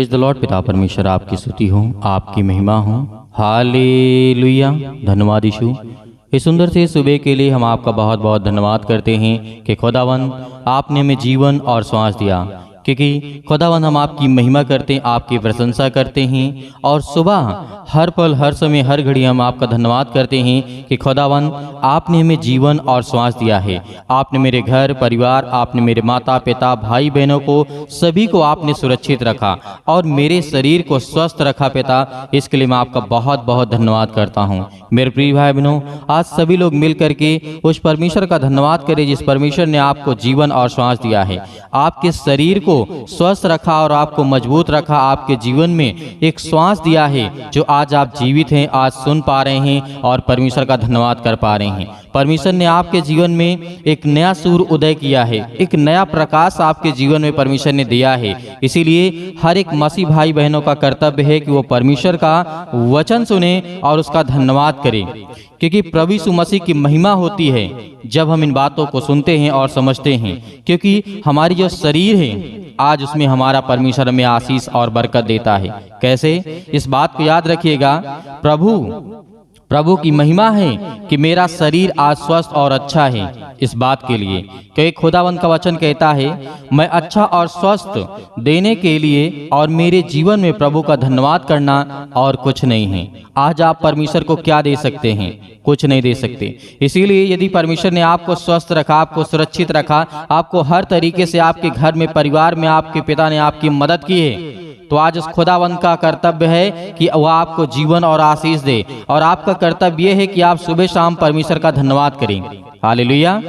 Praise the Lord. पिता परमेश्वर आपकी स्तुति हो, आपकी महिमा हो। हालेलुया। धन्यवाद यीशु। इस सुंदर से सुबह के लिए हम आपका बहुत बहुत धन्यवाद करते हैं कि खुदावंद आपने हमें जीवन और श्वास दिया, क्योंकि खुदावंद हम आपकी महिमा करते हैं, आपकी प्रशंसा करते हैं और सुबह हर पल हर समय हर घड़ी हम आपका धन्यवाद करते हैं कि खुदावंद आपने हमें जीवन और श्वास दिया है। आपने मेरे घर परिवार, आपने मेरे माता पिता भाई बहनों को सभी को आपने सुरक्षित रखा और मेरे शरीर को स्वस्थ रखा पिता, इसके लिए मैं आपका बहुत बहुत धन्यवाद करता हूँ। मेरे प्रिय भाई बहनों, आज सभी लोग मिल करके उस परमेश्वर का धन्यवाद करें जिस परमेश्वर ने आपको जीवन और श्वास दिया है, आपके शरीर को स्वस्थ रखा और आपको मजबूत रखा, आपके जीवन में एक श्वास दिया है जो आज आप जीवित हैं, आज सुन पा रहे हैं और परमेश्वर का धन्यवाद कर पा रहे हैं। परमेश्वर ने आपके जीवन में एक नया सूर्य उदय किया है, एक नया प्रकाश आपके जीवन में परमेश्वर ने दिया है। इसीलिए हर एक मसीह भाई बहनों का कर्तव्य है कि वो परमेश्वर का वचन सुने और उसका धन्यवाद करें, क्योंकि प्रभु यीशु मसीह की महिमा होती है जब हम इन बातों को सुनते हैं और समझते हैं, क्योंकि हमारी जो शरीर है आज उसमें हमारा परमेश्वर में आशीष और बरकत देता है। कैसे? इस बात को याद रखिएगा, प्रभु की महिमा है कि मेरा शरीर आज स्वस्थ और अच्छा है। इस बात के लिए क्योंकि खुदावंद का वचन कहता है, मैं अच्छा और स्वस्थ देने के लिए और मेरे जीवन में प्रभु का धन्यवाद करना और कुछ नहीं है। आज आप परमेश्वर को क्या दे सकते हैं? कुछ नहीं दे सकते। इसीलिए यदि परमेश्वर ने आपको स्वस्थ रखा, आपको सुरक्षित रखा, आपको हर तरीके से आपके घर में परिवार में आपके पिता ने आपकी मदद की है, तो आज उस खुदावंद का कर्तव्य है कि वह आपको जीवन और आशीष दे, और आपका कर्तव्य यह है कि आप सुबह शाम परमेश्वर का धन्यवाद करें। हालेलुया।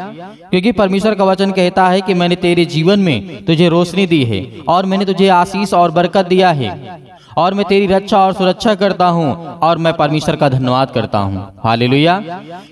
क्योंकि परमेश्वर का वचन कहता है कि मैंने तेरे जीवन में तुझे रोशनी दी है और मैंने तुझे आशीष और बरकत दिया है और मैं तेरी रक्षा और सुरक्षा करता हूँ और मैं परमेश्वर का धन्यवाद करता हूँ। हालेलुया।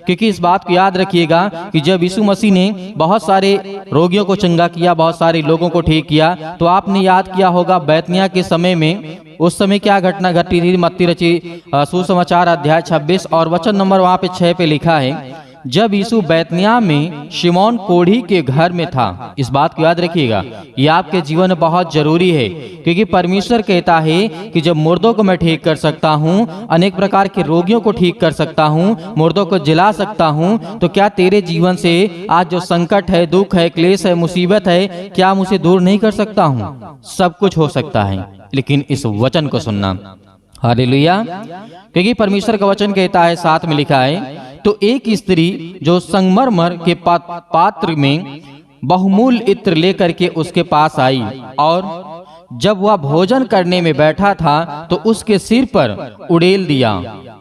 क्योंकि इस बात को याद रखिएगा कि जब यीशु मसीह ने बहुत सारे रोगियों को चंगा किया, बहुत सारे लोगों को ठीक किया, तो आपने याद किया होगा बैतनिय्याह के समय में उस समय क्या घटना घटी थी। मत्ती रचित सुसमाचार अध्याय 26 और वचन नंबर वहाँ पे 6 पे लिखा है, जब यीशु बैतनिय्याह में शिमोन कोढ़ी के घर में था। इस बात को याद रखिएगा, ये आपके जीवन में बहुत जरूरी है, क्योंकि परमेश्वर कहता है कि जब मुर्दों को मैं ठीक कर सकता हूँ, अनेक प्रकार के रोगियों को ठीक कर सकता हूँ, मुर्दों को जिला सकता हूँ, तो क्या तेरे जीवन से आज जो संकट है, दुख है, क्लेश है, मुसीबत है, क्या मुझे दूर नहीं कर सकता हूँ? सब कुछ हो सकता है, लेकिन इस वचन को सुनना। हालेलुया। क्योंकि परमेश्वर का वचन कहता है, साथ में लिखा है, तो एक स्त्री जो संगमरमर के पात्र में बहुमूल्य इत्र लेकर के उसके पास आई और जब वह भोजन करने में बैठा था तो उसके सिर पर उड़ेल दिया।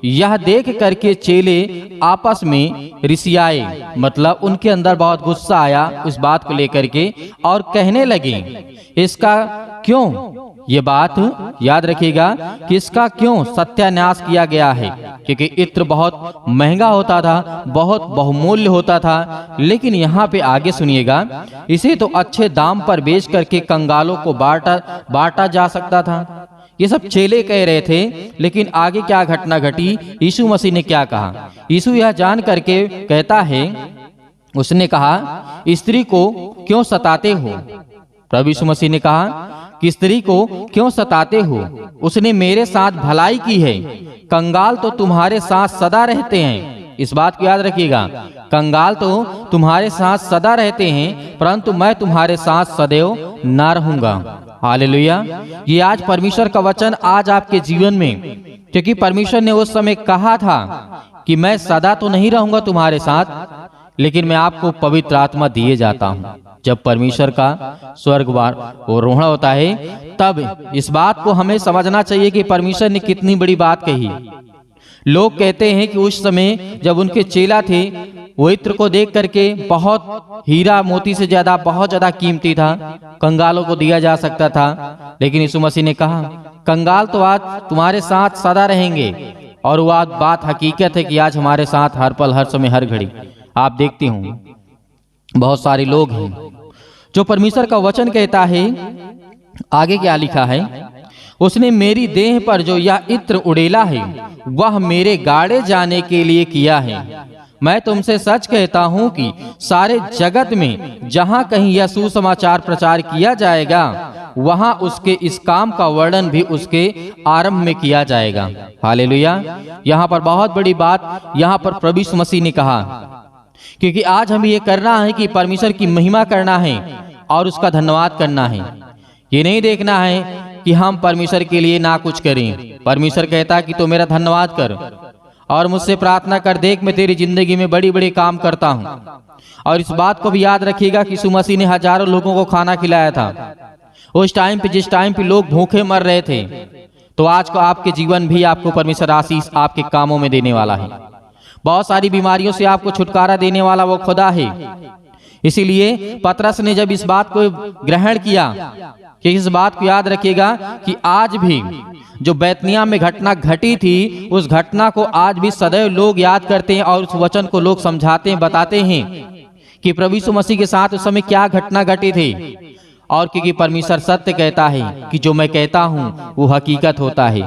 यह देख करके चेले आपस में रिसियाए, मतलब उनके अंदर बहुत गुस्सा आया उस बात को लेकर के और कहने लगे, इसका क्यों, ये बात याद रखिएगा कि इसका क्यों सत्यानाश किया गया है, क्योंकि इत्र बहुत महंगा होता था, बहुत बहुमूल्य होता था। लेकिन यहाँ पे आगे सुनिएगा, इसे तो अच्छे दाम पर बेच करके कंगालों को बांटा जा सकता था। ये सब चेले कह रहे थे, लेकिन आगे क्या घटना घटी, यीशु मसीह ने क्या कहा? यीशु यह जान करके कहता है, उसने कहा, स्त्री को क्यों सताते हो? प्रभु यीशु मसीह ने कहा कि स्त्री को क्यों सताते हो? उसने मेरे साथ भलाई की है, कंगाल तो तुम्हारे साथ सदा रहते हैं। इस बात को याद रखिएगा, कंगाल तो तुम्हारे साथ सदा रहते हैं, परंतु मैं तुम्हारे साथ सदैव ना रहूंगा। हालेलुया। ये आज परमेश्वर का वचन आज आपके जीवन में, क्योंकि परमेश्वर ने उस समय कहा था कि मैं सदा तो नहीं रहूंगा तुम्हारे साथ, लेकिन मैं आपको पवित्र आत्मा दिए जाता हूँ। जब परमेश्वर का स्वर्गवार आरोहण होता है, तब इस बात को हमें समझना चाहिए कि परमेश्वर ने कितनी बड़ी बात कही। लोग कहते हैं कि उस समय जब उनके चेला थे, वो इत्र को देख करके बहुत हीरा मोती से ज्यादा बहुत ज्यादा कीमती था, कंगालों को दिया जा सकता था। लेकिन यीशु मसीह ने कहा, कंगाल तो आज तुम्हारे साथ सदा रहेंगे, और वह बात हकीकत है कि आज हमारे साथ हर पल हर समय हर घड़ी आप देखते होंगे बहुत सारे लोग हैं जो परमेश्वर का वचन कहता है। आगे क्या लिखा है, उसने मेरी देह पर जो यह इत्र उड़ेला है वह मेरे गाड़े जाने के लिए किया है। मैं तुमसे सच कहता हूं कि सारे जगत में जहां कहीं यह सुसमाचार प्रचार किया जाएगा, वहां उसके इस काम का वर्णन भी उसके आरंभ में किया जाएगा। हालेलुया। यहाँ पर बहुत बड़ी बात यहाँ पर प्रभु यीशु मसीह ने कहा, क्योंकि आज हमें ये करना है कि परमेश्वर की महिमा करना है और उसका धन्यवाद करना है। ये नहीं देखना है कि हम परमेश्वर के लिए ना कुछ करें। परमेश्वर कहता है कि तू मेरा धन्यवाद कर और मुझसे प्रार्थना कर, देख मैं तेरी जिंदगी में बड़ी बड़ी काम करता हूँ। और इस बात को भी याद रखिएगा कि यीशु मसीह ने हजारों लोगों को खाना खिलाया था उस टाइम पे, जिस टाइम पे लोग भूखे मर रहे थे। तो आज को आपके जीवन भी आपको परमेश्वर आशीष आपके कामों में देने वाला है। बहुत सारी बीमारियों से आपको छुटकारा देने वाला वो खुदा है। इसीलिए पतरस ने जब इस बात को ग्रहण किया कि इस बात को याद रखिएगा कि आज भी जो बैतनिया में घटना घटी थी, उस घटना को आज भी सदैव लोग याद करते हैं और उस वचन को लोग समझाते हैं, बताते हैं कि प्रभु यीशु मसीह के साथ उस समय क्या घटना घटी थी। और क्योंकि परमेश्वर सत्य कहता है कि जो मैं कहता हूँ वो हकीकत होता है।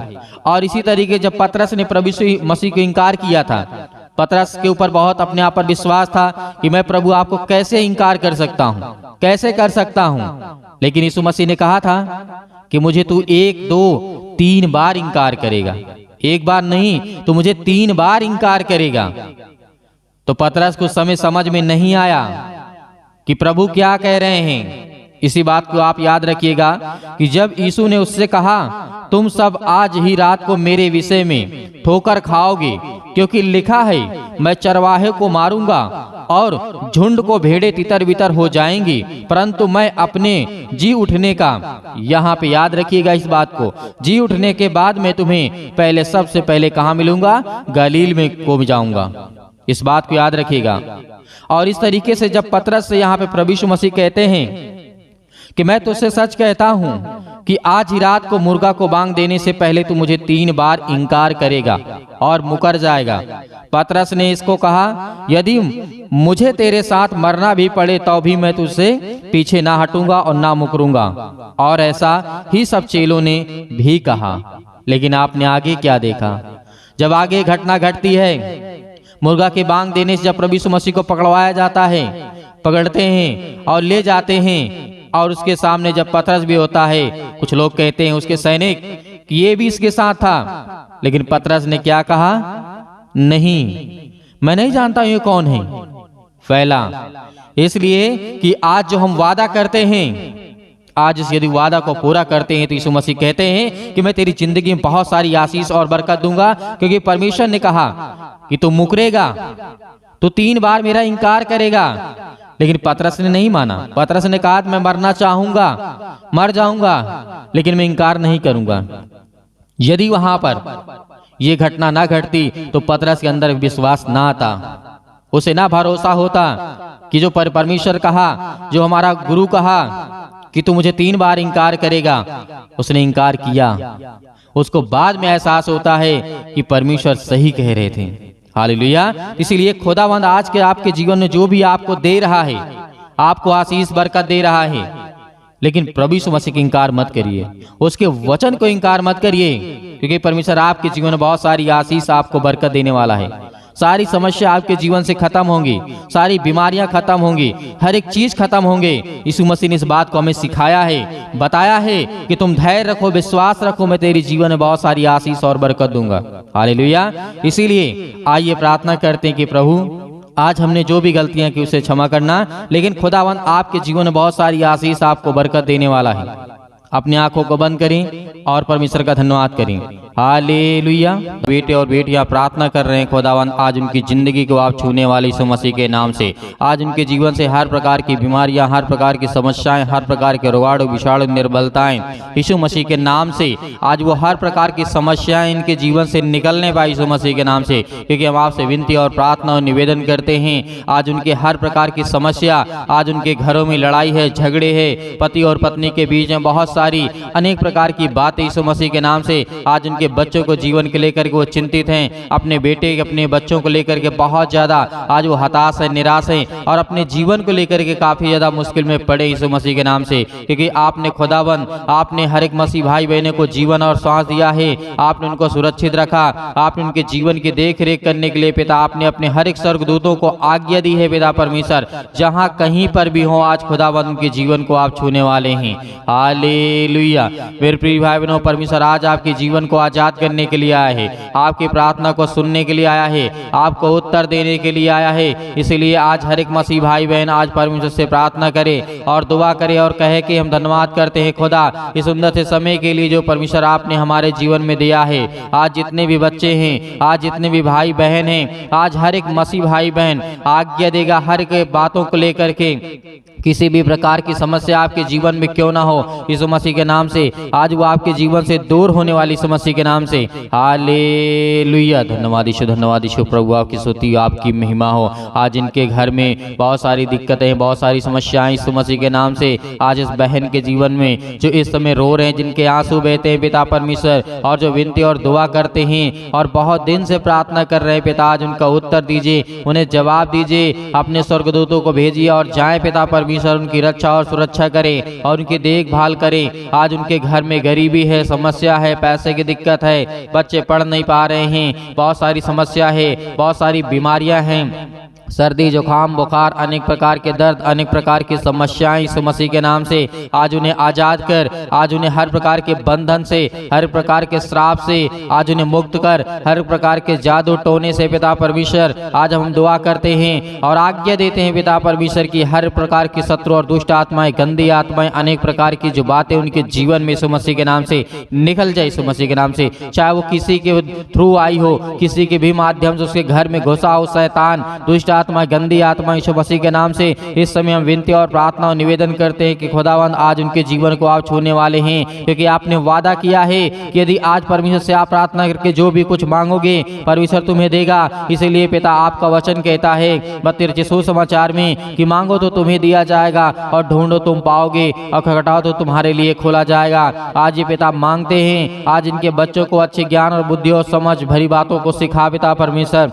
और इसी तरीके जब पतरस ने प्रभु यीशु मसीह को इनकार किया था, पतरस के ऊपर बहुत अपने आप पर विश्वास था कि मैं प्रभु आपको कैसे इनकार कर सकता हूँ, कैसे कर सकता हूँ। लेकिन यीशु मसीह ने कहा था कि मुझे तू 1, 2, 3 बार इनकार करेगा। एक बार नहीं तो मुझे 3 बार इनकार करेगा। तो पतरस को समय समझ में नहीं आया कि प्रभु क्या कह रहे हैं। इसी बात को आप याद रखिएगा कि जब यीशु ने उससे कहा तुम सब आज ही रात को मेरे विषय में ठोकर खाओगे, क्योंकि लिखा है मैं चरवाहे को मारूंगा और झुंड को भेड़े तितर बितर हो जाएंगी, परंतु मैं अपने जी उठने का, यहाँ पे याद रखिएगा इस बात को, जी उठने के बाद मैं तुम्हें पहले सबसे पहले कहाँ मिलूंगा? गलील में को जाऊंगा। इस बात को याद रखिएगा। और इस तरीके से जब पतरस से यहाँ पे प्रभु यीशु मसीह कहते हैं कि मैं तुझसे सच कहता हूं कि आज ही रात को मुर्गा को बांग देने से पहले तू मुझे 3 बार इनकार करेगा और मुकर जाएगा। पतरस ने इसको कहा यदि मुझे तेरे साथ मरना भी पड़े तो भी मैं तुझसे पीछे ना हटूंगा और ना मुकरूंगा। और ऐसा ही सब चेलों ने भी कहा। लेकिन आपने आगे क्या देखा? जब आगे घटना घटती है, मुर्गा के बांग देने से जब प्रभु यीशु मसीह को पकड़वाया जाता है, पकड़ते हैं और ले जाते हैं, और उसके सामने जब पतरस भी होता है, कुछ लोग कहते हैं उसके सैनिक कि ये भी इसके साथ था। लेकिन पतरस ने क्या कहा? नहीं, मैं नहीं जानता ये कौन है। फैला इसलिए कि आज जो हम वादा करते हैं, आज इस यदि वादा को पूरा करते हैं तो यीशु मसीह कहते हैं कि मैं तेरी जिंदगी में बहुत सारी आशीष और बरकत दूंगा, क्योंकि परमेश्वर ने कहा कि तू मुकरेगा, तो 3 बार मेरा इनकार करेगा। लेकिन पतरस ने नहीं माना। पतरस ने कहा मैं मरना चाहूंगा, मर जाऊंगा, लेकिन मैं इनकार नहीं करूंगा। यदि वहां पर यह घटना ना घटती तो पतरस के अंदर विश्वास ना आता, उसे ना भरोसा होता कि जो परमेश्वर कहा, जो हमारा गुरु कहा कि तू मुझे 3 बार इनकार करेगा, उसने इनकार किया। उसको बाद में एहसास होता है कि परमेश्वर सही कह रहे थे। हालेलुया। इसीलिए खुदावंद आज के आपके जीवन में जो भी आपको दे रहा है, आपको आशीष बरकत दे रहा है, लेकिन प्रभु यीशु मसीह का इनकार मत करिए, उसके वचन को इनकार मत करिए, क्योंकि परमेश्वर आपके जीवन में बहुत सारी आशीष आपको बरकत देने वाला है। सारी समस्या आपके जीवन से खत्म होंगी, सारी बीमारियां खत्म होंगी, हर एक चीज खत्म होंगे। यीशु मसीह ने इस बात को हमें सिखाया है, बताया है कि तुम धैर्य रखो, विश्वास रखो, मैं तेरे जीवन में बहुत सारी आशीष और बरकत दूंगा। हालेलुया। इसीलिए आइए प्रार्थना करते हैं कि प्रभु आज हमने जो भी गलतियां की उसे क्षमा करना, लेकिन खुदावंद आपके जीवन में बहुत सारी आशीष आपको बरकत देने वाला है। अपनी आंखों को बंद करें और परमेश्वर का धन्यवाद करें। हालेलुया। बेटे और बेटियां प्रार्थना कर रहे हैं खुदावंद आज उनकी जिंदगी को आप छूने वाले यीशु मसीह के नाम से, आज उनके जीवन से हर प्रकार की बीमारियां, हर प्रकार की समस्याएं, हर प्रकार के रोगाणु विषाणु निर्बलताएं यीशु मसीह के नाम से आज वो हर प्रकार की समस्याएं इनके जीवन से निकलने पाए यीशु मसीह के नाम से। क्योंकि हम आपसे विनती और प्रार्थना और निवेदन करते हैं, आज उनके हर प्रकार की समस्या, आज उनके घरों में लड़ाई है, झगड़े है, पति और पत्नी के बीच में बहुत सारी अनेक प्रकार की बातें यीशु मसीह के नाम से आज उनके जिनके बच्चों को जीवन के लेकर के वो चिंतित हैं, अपने बेटे अपने बच्चों को लेकर के बहुत ज़्यादा आज वो हताश है, निराश है और अपने जीवन को लेकर के काफ़ी ज़्यादा मुश्किल में पड़े यीशु मसीह के नाम से, क्योंकि आपने खुदावन आपने हर एक मसीह भाई बहनों को जीवन और सांस दिया है। आपने उनको सुरक्षित रखा, आपने उनके जीवन की देख रेख करने के लिए पिता आपने अपने हर एक स्वर्गदूतों को आज्ञा दी है पिता परमेश्वर, जहाँ कहीं पर भी हो आज खुदावन उनके जीवन को आप छूने वाले हैं। हालेलुया। मेरे प्रिय भाई बहनों, परमेश्वर आज आपके जीवन को आजाद करने के लिए आया है, आपकी प्रार्थना को सुनने के लिए आया है, आपको उत्तर देने के लिए आया है। इसलिए आज हर एक मसीह भाई बहन आज परमेश्वर से प्रार्थना करे और दुआ करे और कहे कि हम धन्यवाद करते हैं खुदा इस सुंदर से समय के लिए जो परमेश्वर आपने हमारे जीवन में दिया है। आज जितने भी बच्चे हैं, आज जितने भी भाई बहन हैं, आज हर एक मसीह भाई बहन आज्ञा देगा हर एक बातों को लेकर के, किसी भी प्रकार की समस्या आपके जीवन में क्यों ना हो, यीशु मसीह के नाम से आज वो आपके जीवन से दूर होने वाली यीशु मसीह के नाम से। हालेलुया। धन्यवाद यीशु प्रभु, आपकी स्तुति आपकी महिमा हो। आज इनके घर में बहुत सारी दिक्कतें, बहुत सारी समस्याएं यीशु मसीह के नाम से आज इस बहन के जीवन में जो इस समय रो रहे हैं, जिनके आंसू बहते हैं पिता परमेश्वर, और जो विनती और दुआ करते हैं और बहुत दिन से प्रार्थना कर रहे हैं पिता, आज उनका उत्तर दीजिए, उन्हें जवाब दीजिए, अपने स्वर्गदूतों को भेजिए और जाए पिता परमेश्वर उनकी रक्षा और सुरक्षा करें और उनकी देखभाल करें। आज उनके घर में गरीबी है, समस्या है, पैसे की दिक्कत है, बच्चे पढ़ नहीं पा रहे हैं, बहुत सारी समस्या है, बहुत सारी बीमारियां हैं, सर्दी जुकाम बुखार, अनेक प्रकार के दर्द, अनेक प्रकार की समस्याएं यीशु मसीह के नाम से आज उन्हें आजाद कर, आज उन्हें हर प्रकार के बंधन से, हर प्रकार के श्राप से आज उन्हें मुक्त कर, हर प्रकार के जादू टोने से पिता परमेश्वर आज हम दुआ करते हैं और आज्ञा देते हैं पिता परमेश्वर की हर प्रकार की शत्रु और दुष्ट आत्माएं, गंदी आत्माएं, अनेक प्रकार की जो बातें उनके जीवन में यीशु मसीह के नाम से निकल जाए यीशु मसीह के नाम से। चाहे वो किसी के थ्रू आई हो, किसी के भी माध्यम से उसके घर में घुसा हो शैतान, दुष्ट आत्मा, गंदी आत्मा, यीशु मसीह के नाम से इस समय हम विनती और प्रार्थना और निवेदन करते हैं कि खुदावंद आज उनके जीवन को आप छूने वाले हैं, क्योंकि आपने वादा किया है कि यदि आज परमेश्वर से आप प्रार्थना करके जो भी कुछ मांगोगे परमेश्वर तुम्हें देगा। इसीलिए पिता आपका वचन कहता है 32 सुसमाचार में कि मांगो तो तुम्हें दिया जाएगा और ढूंढो तुम पाओगे और खटखटाओ तो तुम्हारे लिए खोला जाएगा। आज ये पिता मांगते हैं, आज इनके बच्चों को अच्छे ज्ञान और बुद्धि और समझ भरी बातों को सिखा पिता परमेश्वर,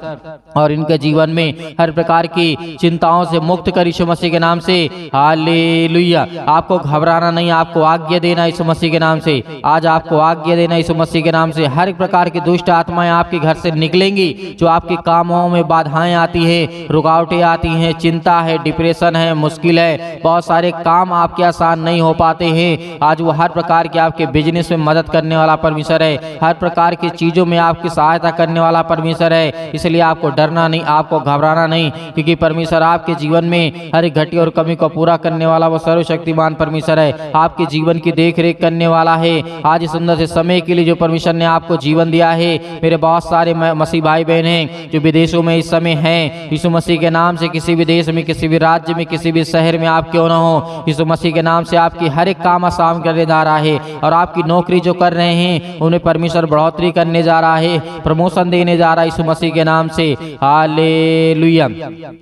और इनके जीवन में हर प्रकार की चिंताओं से मुक्त कर यीशु मसीह के नाम से। हालेलुया। आपको घबराना नहीं, आपको आज्ञा देना यीशु मसीह के नाम से। आज आपको आज्ञा देना यीशु मसीह के नाम से। हर एक प्रकार की दुष्ट आत्माएं आपके घर से निकलेंगी, जो आपके कामों में बाधाएं आती हैं, रुकावटें आती हैं, चिंता है, डिप्रेशन है, मुश्किल है, बहुत सारे काम आपके आसान नहीं हो पाते हैं। आज वो हर प्रकार के आपके बिजनेस में मदद करने वाला परमेश्वर है, हर प्रकार की चीजों में आपकी सहायता करने वाला परमेश्वर है। इसलिए आपको डरना नहीं, आपको घबराना नहीं, क्योंकि परमेश्वर आपके जीवन में हर एक घटी और कमी को पूरा करने वाला वो सर्वशक्तिमान परमेश्वर है, आपके जीवन की देख रेख करने वाला है। आज इस सुंदर से समय के लिए जो परमेश्वर ने आपको जीवन दिया है, मेरे बहुत सारे मसीह भाई बहन हैं जो विदेशों में इस समय हैं, यीशु मसीह के नाम से किसी भी देश में, किसी भी राज्य में, किसी भी शहर में आप क्यों ना हो, यीशु मसीह के नाम से आपकी हर एक काम आसान करने जा रहा है, और आपकी नौकरी जो कर रहे हैं उन्हें परमेश्वर बढ़ोतरी करने जा रहा है, प्रमोशन देने जा रहा है यीशु मसीह के नाम से। Hallelujah,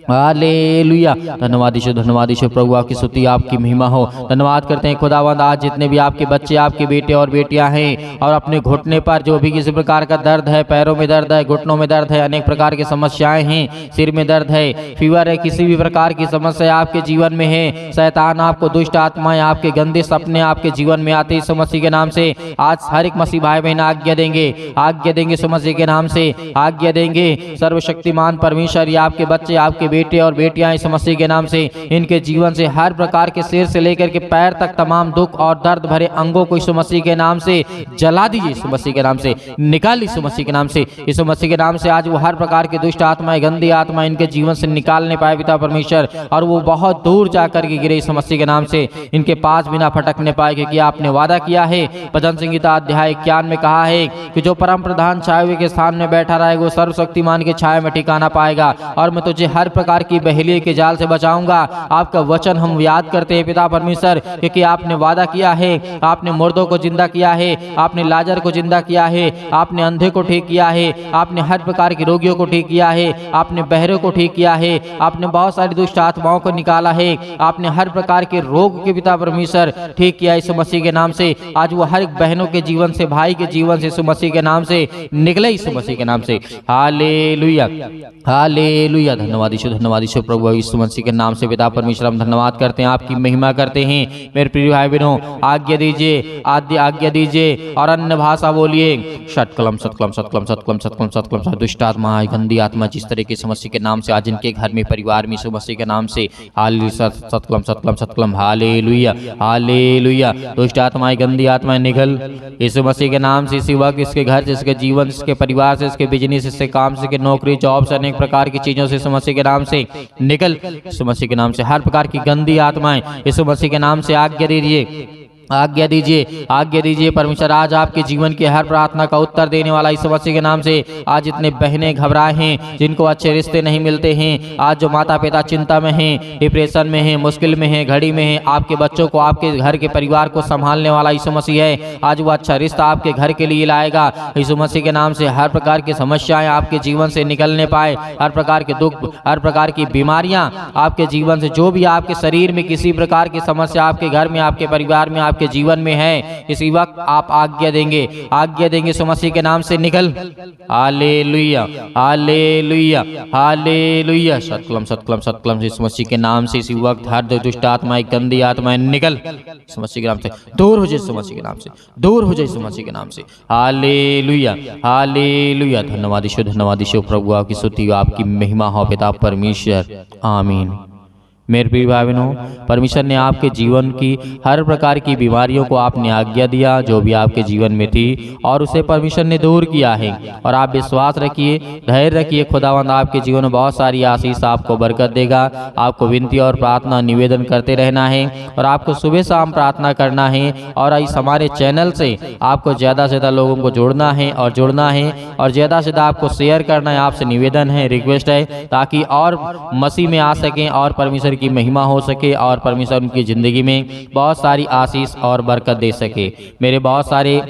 hallelujah. धन्यवाद यीशु प्रभु, आपकी स्तुति आपकी महिमा हो। धन्यवाद करते हैं खुदावंद, आज जितने भी आपके बच्चे, आपके बेटे और बेटियां हैं, और अपने घुटने पर जो भी किसी प्रकार का दर्द है, पैरों में दर्द है, घुटनों में दर्द है, अनेक प्रकार की समस्याएं हैं, सिर में दर्द है, फीवर है, किसी भी प्रकार की समस्या आपके जीवन में है, शैतान आपको, दुष्ट आत्माएं आपके, गंदे सपने आपके जीवन में आते यीशु मसीह के नाम से आज हर एक मसीह भाई बहन आज्ञा देंगे यीशु मसीह के नाम से, आज्ञा देंगे। सर्वशक्तिमान परमेश्वर, ये आपके बच्चे, आपके बेटे और बेटियां यीशु मसीह के नाम से, इनके जीवन से हर प्रकार के सिर से लेकर के पैर तक तमाम दुख और दर्द भरे अंगों को यीशु मसीह के नाम से जला दीजिए, यीशु मसीह के नाम से निकाल, यीशु मसीह के नाम से, यीशु मसीह के नाम से। आज वो हर प्रकार की दुष्ट आत्माएं, गंदी आत्मा इनके जीवन से निकालने पाए पिता परमेश्वर, और वो बहुत दूर जाकर के गिरे यीशु मसीह के नाम से, इनके पास बिना भटकने पाए, क्योंकि आपने वादा किया है, भजन संहिता अध्याय 51 में कहा है कि जो परम प्रधान छाए हुए के स्थान में बैठा रहेगा वो सर्वशक्तिमान के छाया में ठिकाना पाएगा। और मैं तुझे हर प्रकार की बहेलिए के जाल से बचाऊंगा। आपका वचन हम याद करते हैं पिता परमेश्वर, क्योंकि आपने वादा किया है, आपने मुर्दों को जिंदा किया है, आपने लाजर को जिंदा किया है, आपने अंधे को ठीक किया है, आपने हर प्रकार के रोगियों को ठीक किया है, आपने बहरे को ठीक किया है, आपने बहुत सारी दुष्ट आत्माओं को निकाला है, आपने हर प्रकार के रोग के पिता परमेश्वर ठीक किया यीशु मसीह के नाम से। आज वो हर एक बहनों के जीवन से, भाई के जीवन से यीशु मसीह के नाम से निकले, यीशु मसीह के नाम से। Hallelujah, hallelujah. धन्यवाद यीशु प्रभु यीशु मसीह के नाम से पिता परमेश्वर हम धन्यवाद करते हैं, आपकी महिमा करते हैं। मेरे प्रिय भाई बहनों, आज्ञा दीजिए, आज्ञा दीजिए और अन्य भाषा बोलिए। सतकलम सतकलम सतकलम सतकलम सतकलम सतकलम। दुष्ट आत्मा, गंदी आत्मा जिस तरह के यीशु मसीह के नाम से आज इनके घर में, परिवार में यीशु मसीह के नाम से हालेलुया, सतकलम सतकलम सतकलम। Hallelujah, hallelujah. दुष्ट आत्माएं, गंदी आत्माएं निकल यीशु मसीह के नाम से। इसी वक्त इसके घर से, इसके जीवन, इसके परिवार से, इसके बिजनेस, इसके काम से, इसके नौकरी, जॉब से, अनेक प्रकार की चीजों से यीशु मसीह के नाम से निकल, यीशु मसीह के नाम से। हर प्रकार की गंदी आत्माएं यीशु मसीह के नाम से आज्ञा दीजिए, आज्ञा दीजिए, आज्ञा दीजिए परमेश्वर। आज आपके जीवन की हर प्रार्थना का उत्तर देने वाला यीशु मसीह के नाम से। आज इतने बहनें घबराए हैं जिनको अच्छे रिश्ते नहीं मिलते हैं, आज जो माता पिता चिंता में हैं, डिप्रेशन में हैं, मुश्किल में हैं, घड़ी में हैं, आपके बच्चों को, आपके घर के परिवार को संभालने वाला यीशु मसीह है। आज वो अच्छा रिश्ता आपके घर के लिए लाएगा यीशु मसीह के नाम से। हर प्रकार की समस्याएं आपके जीवन से निकलने पाए, हर प्रकार के दुख, हर प्रकार की बीमारियां आपके जीवन से, जो भी आपके शरीर में किसी प्रकार की समस्या आपके घर में, आपके परिवार में, के जीवन में है, इसी वक्त आप आज्ञा देंगे, आज्ञा देंगे यीशु मसीह के नाम से निकल। Hallelujah, hallelujah, hallelujah. सतकलम सतकलम सतकलम। यीशु मसीह के नाम से इसी वक्त हर दुष्ट आत्माएं, गंदी आत्माएं निकल यीशु मसीह के नाम से, दूर हो जाए यीशु मसीह के नाम से, दूर हो जाए यीशु मसीह के नाम से। Hallelujah, hallelujah. धन्यवाद यीशु प्रभु, आपकी स्तुति, आपकी महिमा हो पिता परमेश्वर। आमीन। मेरे प्रिय भाई बहनों, परमेश्वर ने आपके जीवन की हर प्रकार की बीमारियों को आपने आज्ञा दिया जो भी आपके जीवन में थी, और उसे परमेश्वर ने दूर किया है। और आप विश्वास रखिए, धैर्य रखिए, खुदावंद आपके जीवन में बहुत सारी आशीष, आपको बरकत देगा। आपको विनती और प्रार्थना निवेदन करते रहना है, और आपको सुबह शाम प्रार्थना करना है, और इस हमारे चैनल से आपको ज़्यादा से ज़्यादा लोगों को जोड़ना है और जुड़ना है, और ज़्यादा से ज़्यादा आपको शेयर करना है। आपसे निवेदन है, रिक्वेस्ट है, ताकि और मसीह में आ सकें और परमेश्वर की महिमा हो सके, और परमेश्वर उनकी जिंदगी में बहुत सारी आशीष और बरकत दे सके। मेरे बहुत सारे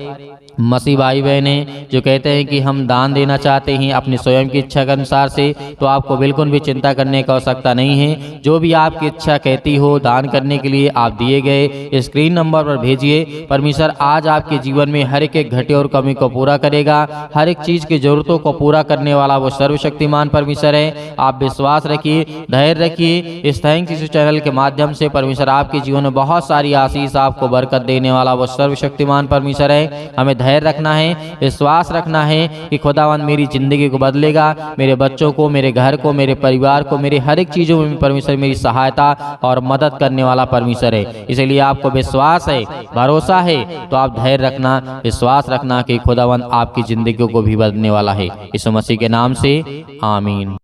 मसीह भाई बहने जो कहते हैं कि हम दान देना चाहते हैं अपनी स्वयं की इच्छा के अनुसार से, तो आपको बिल्कुल भी चिंता करने की आवश्यकता नहीं है। जो भी आपकी इच्छा कहती हो दान करने के लिए, आप दिए गए स्क्रीन नंबर पर भेजिए। परमेश्वर आज आपके जीवन में हर एक घटे और कमी को पूरा करेगा। हर एक चीज़ की जरूरतों को पूरा करने वाला वो सर्वशक्तिमान परमेश्वर है। आप विश्वास रखिए, धैर्य रखिए। इस थैंक्स यीशु चैनल के माध्यम से परमेश्वर आपके जीवन में बहुत सारी आशीष, आपको बरकत देने वाला वो सर्वशक्तिमान परमेश्वर है। हमें धैर्य रखना है, विश्वास रखना है कि खुदावंद मेरी जिंदगी को बदलेगा, मेरे बच्चों को, मेरे घर को, मेरे परिवार को, मेरे हर एक चीजों में परमेश्वर मेरी सहायता और मदद करने वाला परमेश्वर है। इसलिए आपको विश्वास है, भरोसा है, तो आप धैर्य रखना, विश्वास रखना कि खुदावंद आपकी जिंदगी को भी बदलने वाला है। यीशु मसीह के नाम से आमीन।